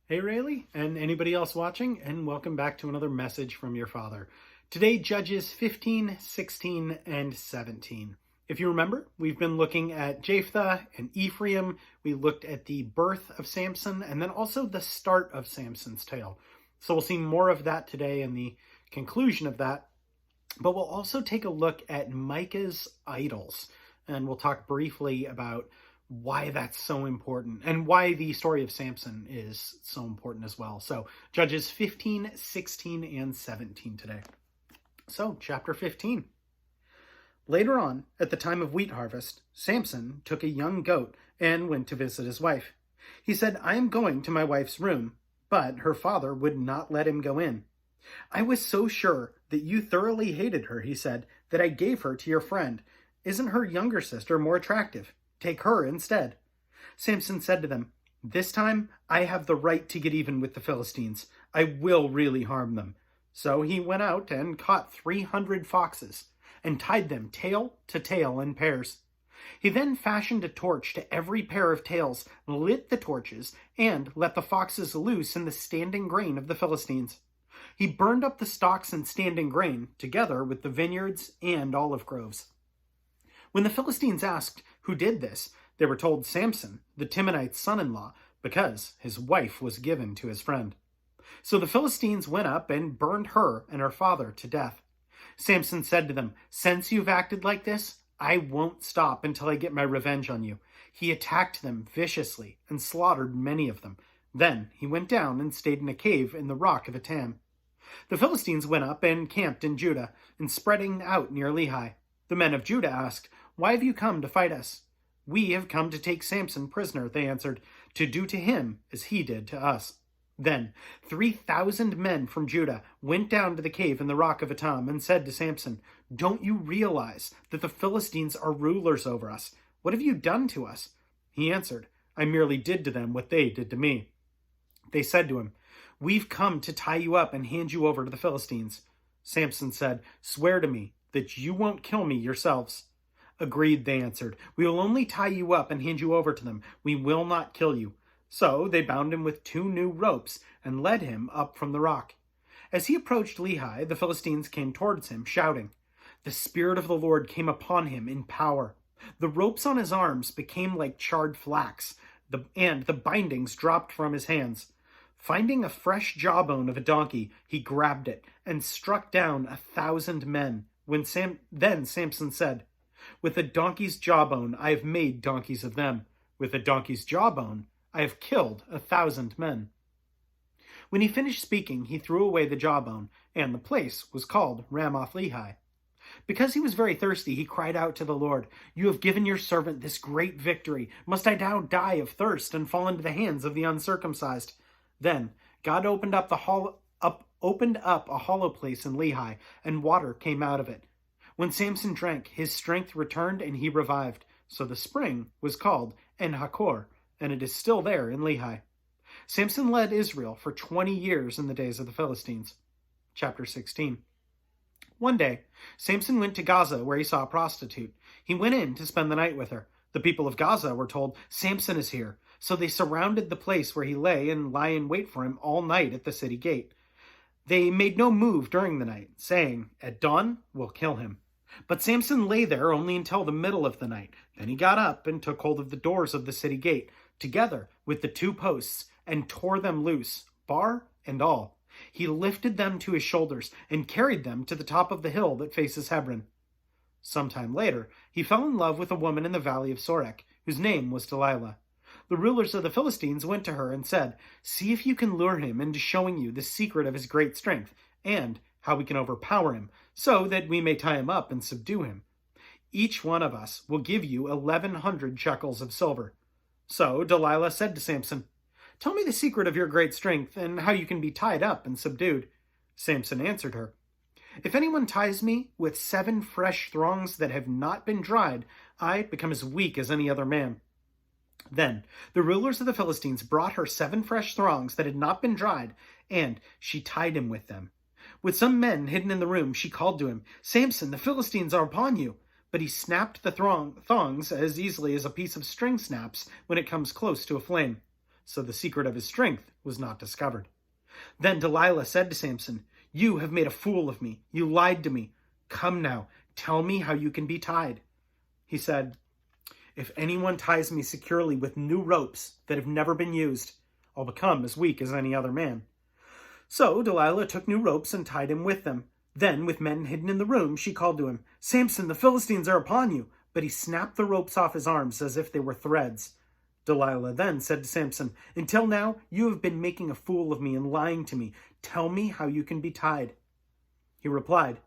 Hey Rayleigh, and anybody else watching, and welcome back to another message from your father. Today, Judges 15, 16, and 17. If you remember, we've been looking at Jephthah and Ephraim. We looked at the birth of Samson, and then also the start of Samson's tale. So we'll see more of that today and the conclusion of that. But we'll also take a look at Micah's idols, and we'll talk briefly about why that's so important and why the story of Samson is so important as well. So Judges 15, 16, and 17 today. So chapter 15. Later on, at the time of wheat harvest, Samson took a young goat and went to visit his wife. He said, "I am going to my wife's room," but her father would not let him go in. "I was so sure that you thoroughly hated her," he said, "that I gave her to your friend. Isn't her younger sister more attractive? Take her instead." Samson said to them, "This time I have the right to get even with the Philistines. I will really harm them." So he went out and caught 300 foxes and tied them tail to tail in pairs. He then fashioned a torch to every pair of tails, lit the torches, and let the foxes loose in the standing grain of the Philistines. He burned up the stalks and standing grain, together with the vineyards and olive groves. When the Philistines asked who did this, they were told Samson, the Timonite's son-in-law, because his wife was given to his friend. So the Philistines went up and burned her and her father to death. Samson said to them, "Since you've acted like this, I won't stop until I get my revenge on you." He attacked them viciously and slaughtered many of them. Then he went down and stayed in a cave in the rock of Etam. The Philistines went up and camped in Judah and spreading out near Lehi. The men of Judah asked, "Why have you come to fight us?" "We have come to take Samson prisoner," they answered, "to do to him as he did to us." Then 3,000 men from Judah went down to the cave in the rock of Etam and said to Samson, "Don't you realize that the Philistines are rulers over us? What have you done to us?" He answered, "I merely did to them what they did to me." They said to him, "We've come to tie you up and hand you over to the Philistines." Samson said, "Swear to me that you won't kill me yourselves." "Agreed," they answered. "We will only tie you up and hand you over to them. We will not kill you." So they bound him with 2 new ropes and led him up from the rock. As he approached Lehi, the Philistines came towards him, shouting. The Spirit of the Lord came upon him in power. The ropes on his arms became like charred flax, and the bindings dropped from his hands. Finding a fresh jawbone of a donkey, he grabbed it and struck down 1,000 men. Then Samson said, "With a donkey's jawbone I have made donkeys of them. With a donkey's jawbone I have killed 1,000 men." When he finished speaking, he threw away the jawbone, and the place was called Ramoth-Lehi. Because he was very thirsty, he cried out to the Lord, "You have given your servant this great victory. Must I now die of thirst and fall into the hands of the uncircumcised?" Then God opened up a hollow place in Lehi, and water came out of it. When Samson drank, his strength returned and he revived. So the spring was called En-Hakkore, and it is still there in Lehi. Samson led Israel for 20 years in the days of the Philistines. Chapter 16. One day, Samson went to Gaza where he saw a prostitute. He went in to spend the night with her. The people of Gaza were told, "Samson is here." So they surrounded the place where he lay and lie in wait for him all night at the city gate. They made no move during the night, saying, "At dawn, we'll kill him." But Samson lay there only until the middle of the night. Then he got up and took hold of the doors of the city gate, together with the 2 posts, and tore them loose, bar and all. He lifted them to his shoulders and carried them to the top of the hill that faces Hebron. Sometime later, he fell in love with a woman in the valley of Sorek, whose name was Delilah. The rulers of the Philistines went to her and said, "See if you can lure him into showing you the secret of his great strength, and how we can overpower him, so that we may tie him up and subdue him. Each one of us will give you 1,100 shekels of silver." So Delilah said to Samson, "Tell me the secret of your great strength, and how you can be tied up and subdued." Samson answered her, "If anyone ties me with 7 fresh thongs that have not been dried, I become as weak as any other man." Then the rulers of the Philistines brought her 7 fresh thongs that had not been dried, and she tied him with them. With some men hidden in the room, she called to him, "Samson, the Philistines are upon you." But he snapped the thongs as easily as a piece of string snaps when it comes close to a flame. so the secret of his strength was not discovered. Then Delilah said to Samson, "You have made a fool of me. You lied to me. Come now, tell me how you can be tied." He said, "If anyone ties me securely with new ropes that have never been used, I'll become as weak as any other man." So Delilah took new ropes and tied him with them. Then, with men hidden in the room, she called to him, "Samson, the Philistines are upon you." But he snapped the ropes off his arms as if they were threads. Delilah then said to Samson, "Until now, you have been making a fool of me and lying to me. Tell me how you can be tied." He replied,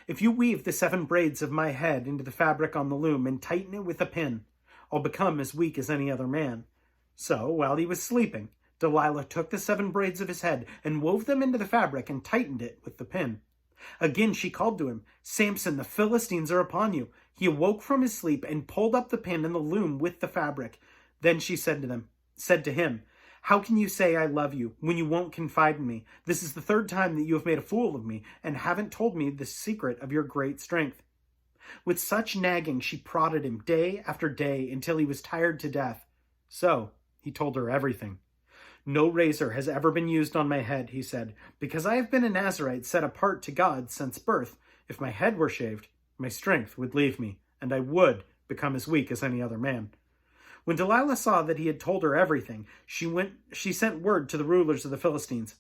"If you weave the 7 braids of my head into the fabric on the loom and tighten it with a pin, I'll become as weak as any other man." So, while he was sleeping, Delilah took the 7 braids of his head and wove them into the fabric and tightened it with the pin. Again she called to him, "Samson, the Philistines are upon you." He awoke from his sleep and pulled up the pin and the loom with the fabric. Then she said to him, "How can you say I love you when you won't confide in me? This is the 3rd time that you have made a fool of me and haven't told me the secret of your great strength." With such nagging, she prodded him day after day until he was tired to death. So he told her everything. "No razor has ever been used on my head," he said, "because I have been a Nazirite set apart to God since birth. If my head were shaved, my strength would leave me, and I would become as weak as any other man." When Delilah saw that he had told her everything, she sent word to the rulers of the Philistines,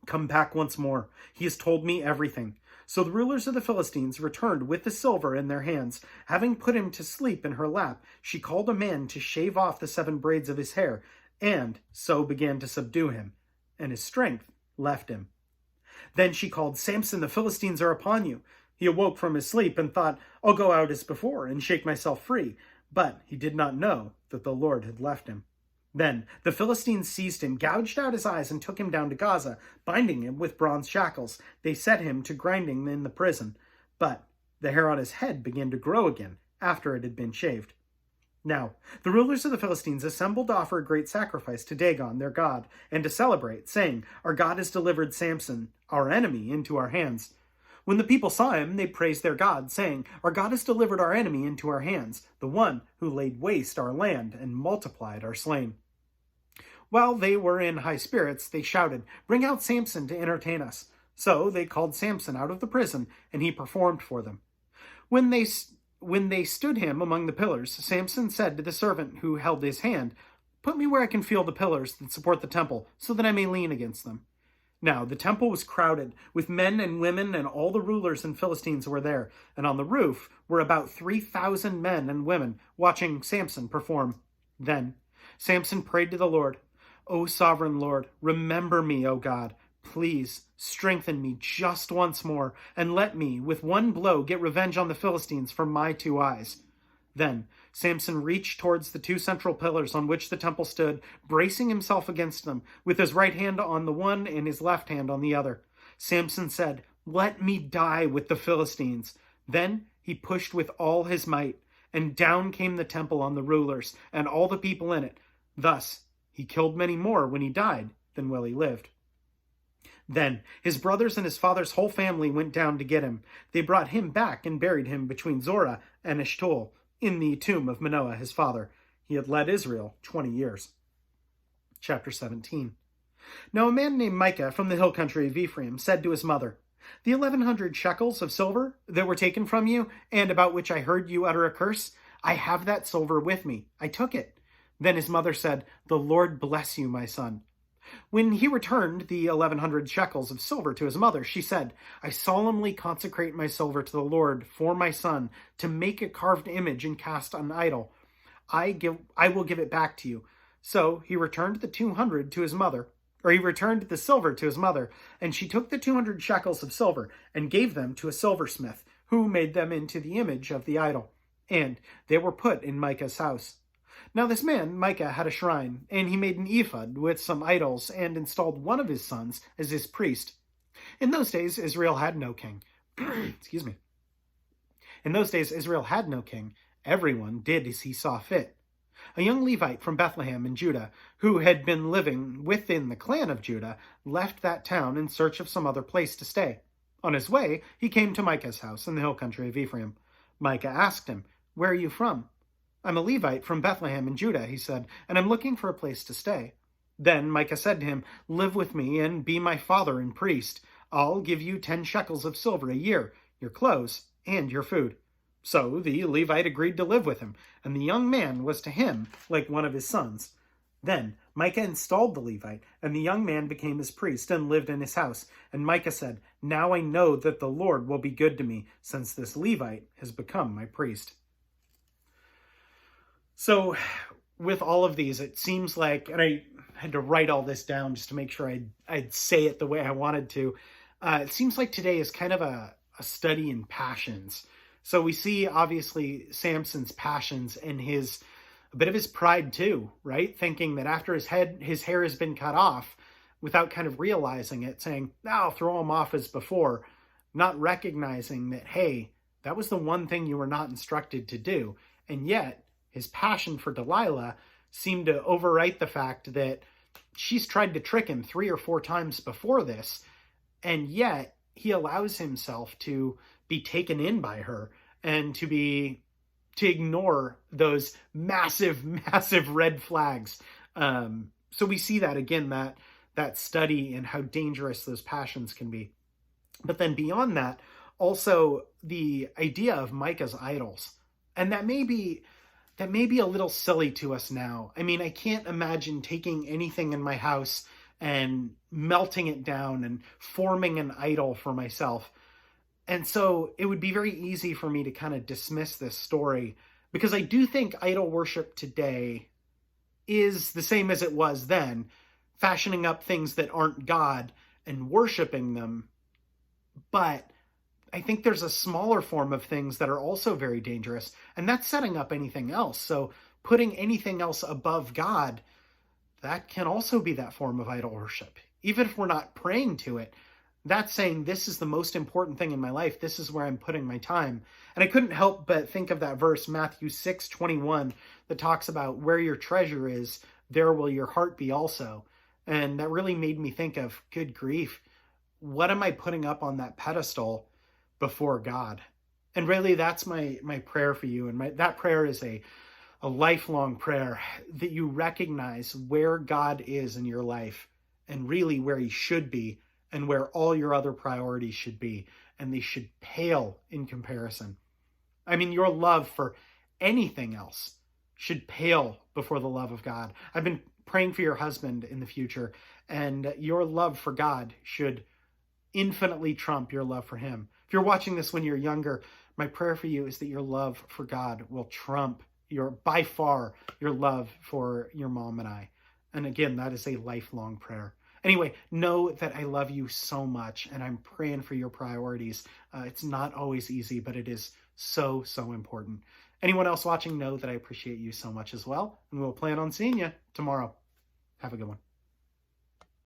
"Come back once more. He has told me everything." So the rulers of the Philistines returned with the silver in their hands. Having put him to sleep in her lap, she called a man to shave off the 7 braids of his hair, and so began to subdue him, and his strength left him. Then she called, "Samson, the Philistines are upon you." He awoke from his sleep and thought, "I'll go out as before and shake myself free." But he did not know that the Lord had left him. Then the Philistines seized him, gouged out his eyes, and took him down to Gaza, binding him with bronze shackles. They set him to grinding in the prison. But the hair on his head began to grow again after it had been shaved. Now, the rulers of the Philistines assembled to offer a great sacrifice to Dagon, their god, and to celebrate, saying, "Our God has delivered Samson, our enemy, into our hands." When the people saw him, they praised their God, saying, "Our God has delivered our enemy into our hands, the one who laid waste our land and multiplied our slain." While they were in high spirits, they shouted, "Bring out Samson to entertain us." So they called Samson out of the prison, and he performed for them. When they stood him among the pillars, Samson said to the servant who held his hand, "Put me where I can feel the pillars that support the temple, so that I may lean against them." Now the temple was crowded with men and women, and all the rulers and Philistines were there, and on the roof were about 3,000 men and women watching Samson perform. Then Samson prayed to the Lord, "O sovereign Lord, remember me, O God. Please strengthen me just once more, and let me, with one blow, get revenge on the Philistines for my 2 eyes." Then Samson reached towards the 2 central pillars on which the temple stood, bracing himself against them, with his right hand on the one and his left hand on the other. Samson said, "Let me die with the Philistines." Then he pushed with all his might, and down came the temple on the rulers and all the people in it. Thus he killed many more when he died than while he lived. Then his brothers and his father's whole family went down to get him. They brought him back and buried him between Zorah and Eshtaol, in the tomb of Manoah his father. He had led Israel 20 years. Chapter 17. Now a man named Micah from the hill country of Ephraim said to his mother, "The 1,100 shekels of silver that were taken from you, and about which I heard you utter a curse, I have that silver with me. I took it." Then his mother said, "The Lord bless you, my son." When he returned the 1,100 shekels of silver to his mother, she said, "I solemnly consecrate my silver to the Lord for my son, to make a carved image and cast an idol. I will give it back to you." So he returned the 200 to his mother, or he returned the silver to his mother, and she took the 200 shekels of silver and gave them to a silversmith, who made them into the image of the idol, and they were put in Micah's house. Now this man, Micah, had a shrine, and he made an ephod with some idols and installed one of his sons as his priest. In those days, Israel had no king. Excuse me. In those days, Israel had no king. Everyone did as he saw fit. A young Levite from Bethlehem in Judah, who had been living within the clan of Judah, left that town in search of some other place to stay. On his way, he came to Micah's house in the hill country of Ephraim. Micah asked him, "Where are you from?" "I'm a Levite from Bethlehem in Judah," he said, "and I'm looking for a place to stay." Then Micah said to him, "Live with me and be my father and priest. I'll give you 10 shekels of silver a year, your clothes, and your food." So the Levite agreed to live with him, and the young man was to him like one of his sons. Then Micah installed the Levite, and the young man became his priest and lived in his house. And Micah said, "Now I know that the Lord will be good to me, since this Levite has become my priest." So with all of these, it seems like, and I had to write all this down just to make sure I'd say it the way I wanted to. It seems like today is kind of a study in passions. So we see obviously Samson's passions and a bit of his pride too, right? Thinking that after his hair has been cut off, without kind of realizing it, saying, "I'll throw him off as before," not recognizing that, hey, that was the one thing you were not instructed to do. And yet his passion for Delilah seemed to overwrite the fact that she's tried to trick him 3 or 4 times before this, and yet he allows himself to be taken in by her and to ignore those massive, massive red flags. So we see that again, that study in how dangerous those passions can be. But then beyond that, also the idea of Micah's idols. And that may be a little silly to us now. I mean, I can't imagine taking anything in my house and melting it down and forming an idol for myself. And so it would be very easy for me to kind of dismiss this story, because I do think idol worship today is the same as it was then, fashioning up things that aren't God and worshiping them. But I think there's a smaller form of things that are also very dangerous, and that's setting up anything else. So putting anything else above God, that can also be that form of idol worship. Even if we're not praying to it, that's saying, this is the most important thing in my life. This is where I'm putting my time. And I couldn't help but think of that verse, Matthew 6:21, that talks about where your treasure is, there will your heart be also. And that really made me think of, good grief, what am I putting up on that pedestal before God? And really, that's my prayer for you. And that prayer is a lifelong prayer, that you recognize where God is in your life and really where he should be, and where all your other priorities should be, and they should pale in comparison. I mean, your love for anything else should pale before the love of God. I've been praying for your husband in the future, and your love for God should infinitely trump your love for him. If you're watching this when you're younger, my prayer for you is that your love for God will trump by far your love for your mom and I. And again, that is a lifelong prayer. Anyway, know that I love you so much, and I'm praying for your priorities. It's not always easy, but it is so, so important. Anyone else watching, know that I appreciate you so much as well, and we'll plan on seeing you tomorrow. Have a good one.